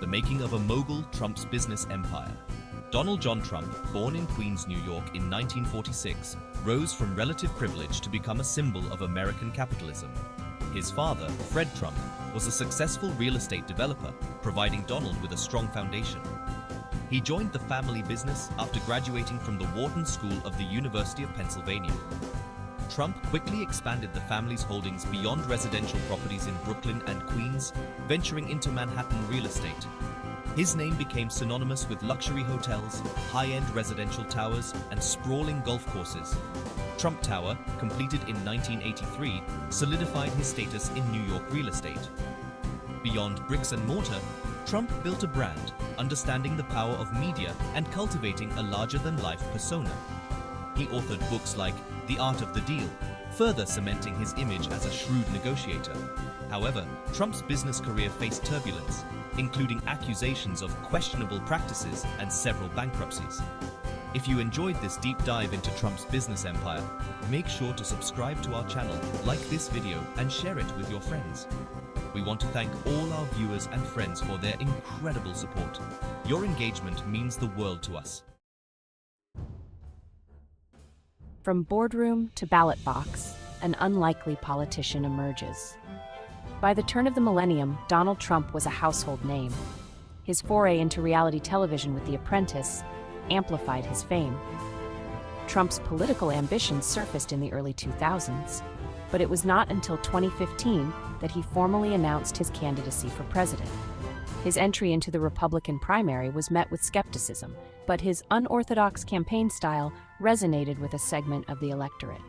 the making of a mogul Trump's business empire. Donald John Trump, born in Queens, New York in 1946, rose from relative privilege to become a symbol of American capitalism. His father, Fred Trump, was a successful real estate developer, providing Donald with a strong foundation. He joined the family business after graduating from the Wharton School of the University of Pennsylvania. Trump quickly expanded the family's holdings beyond residential properties in Brooklyn and Queens, venturing into Manhattan real estate. His name became synonymous with luxury hotels, high-end residential towers, and sprawling golf courses. Trump Tower, completed in 1983, solidified his status in New York real estate. Beyond bricks and mortar, Trump built a brand, understanding the power of media and cultivating a larger-than-life persona. He authored books like The Art of the Deal, further cementing his image as a shrewd negotiator. However, Trump's business career faced turbulence, including accusations of questionable practices and several bankruptcies. If you enjoyed this deep dive into Trump's business empire, make sure to subscribe to our channel, like this video, and share it with your friends. We want to thank all our viewers and friends for their incredible support. Your engagement means the world to us. From boardroom to ballot box, an unlikely politician emerges. By the turn of the millennium, Donald Trump was a household name. His foray into reality television with The Apprentice amplified his fame. Trump's political ambitions surfaced in the early 2000s, but it was not until 2015 that he formally announced his candidacy for president. His entry into the Republican primary was met with skepticism, but his unorthodox campaign style resonated with a segment of the electorate.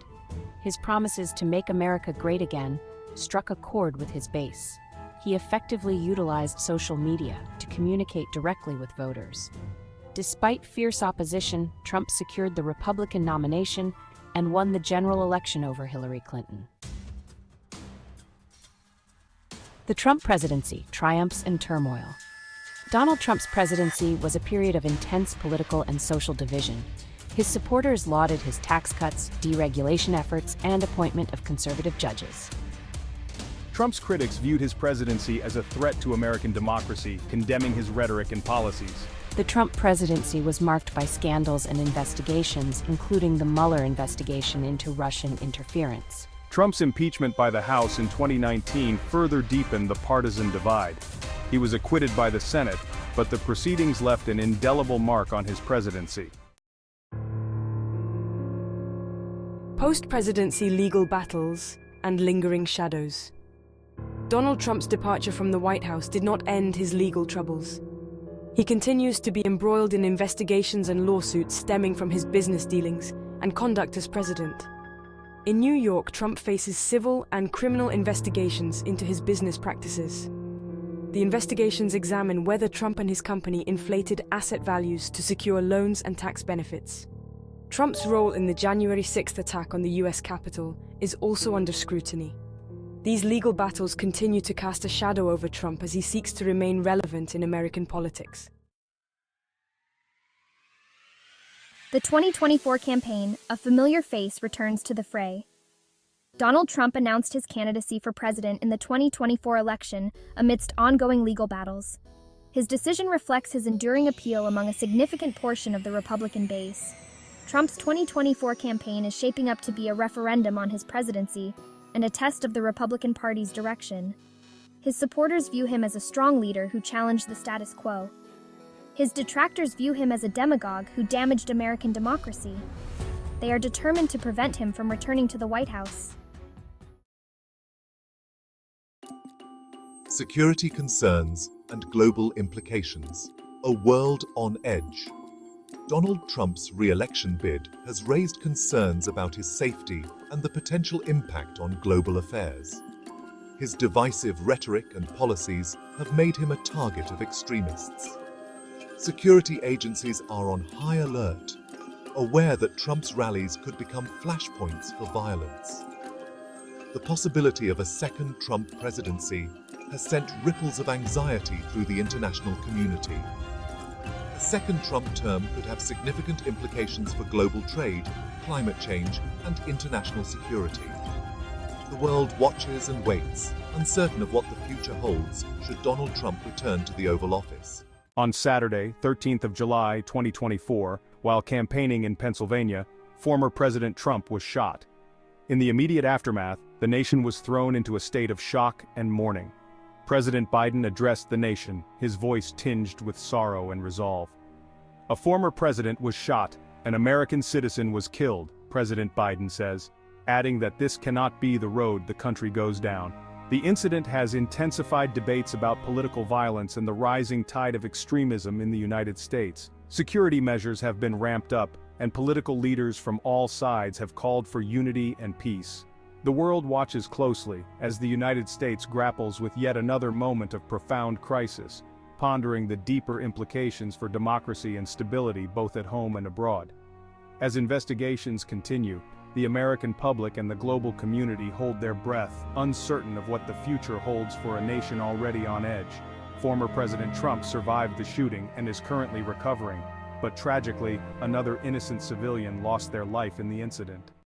His promises to make America great again struck a chord with his base. He effectively utilized social media to communicate directly with voters. Despite fierce opposition, Trump secured the Republican nomination and won the general election over Hillary Clinton. The Trump presidency, triumphs and turmoil. Donald Trump's presidency was a period of intense political and social division. His supporters lauded his tax cuts, deregulation efforts, and appointment of conservative judges. Trump's critics viewed his presidency as a threat to American democracy, condemning his rhetoric and policies. The Trump presidency was marked by scandals and investigations, including the Mueller investigation into Russian interference. Trump's impeachment by the House in 2019 further deepened the partisan divide. He was acquitted by the Senate, but the proceedings left an indelible mark on his presidency. Post-presidency legal battles and lingering shadows. Donald Trump's departure from the White House did not end his legal troubles. He continues to be embroiled in investigations and lawsuits stemming from his business dealings and conduct as president. In New York, Trump faces civil and criminal investigations into his business practices. The investigations examine whether Trump and his company inflated asset values to secure loans and tax benefits. Trump's role in the January 6th attack on the US Capitol is also under scrutiny. These legal battles continue to cast a shadow over Trump as he seeks to remain relevant in American politics. The 2024 campaign, a familiar face returns to the fray. Donald Trump announced his candidacy for president in the 2024 election amidst ongoing legal battles. His decision reflects his enduring appeal among a significant portion of the Republican base. Trump's 2024 campaign is shaping up to be a referendum on his presidency and a test of the Republican Party's direction. His supporters view him as a strong leader who challenged the status quo. His detractors view him as a demagogue who damaged American democracy. They are determined to prevent him from returning to the White House. Security concerns and global implications. A world on edge. Donald Trump's re-election bid has raised concerns about his safety and the potential impact on global affairs. His divisive rhetoric and policies have made him a target of extremists. Security agencies are on high alert, aware that Trump's rallies could become flashpoints for violence. The possibility of a second Trump presidency has sent ripples of anxiety through the international community. A second Trump term could have significant implications for global trade, climate change, and international security. The world watches and waits, uncertain of what the future holds should Donald Trump return to the Oval Office. On Saturday, 13th of July, 2024, while campaigning in Pennsylvania, former President Trump was shot. In the immediate aftermath, the nation was thrown into a state of shock and mourning. President Biden addressed the nation, his voice tinged with sorrow and resolve. A former president was shot, an American citizen was killed, President Biden says, adding that this cannot be the road the country goes down. The incident has intensified debates about political violence and the rising tide of extremism in the United States. Security measures have been ramped up, and political leaders from all sides have called for unity and peace. The world watches closely as the United States grapples with yet another moment of profound crisis, pondering the deeper implications for democracy and stability both at home and abroad. As investigations continue, the American public and the global community hold their breath, uncertain of what the future holds for a nation already on edge. Former President Trump survived the shooting and is currently recovering, but tragically, another innocent civilian lost their life in the incident.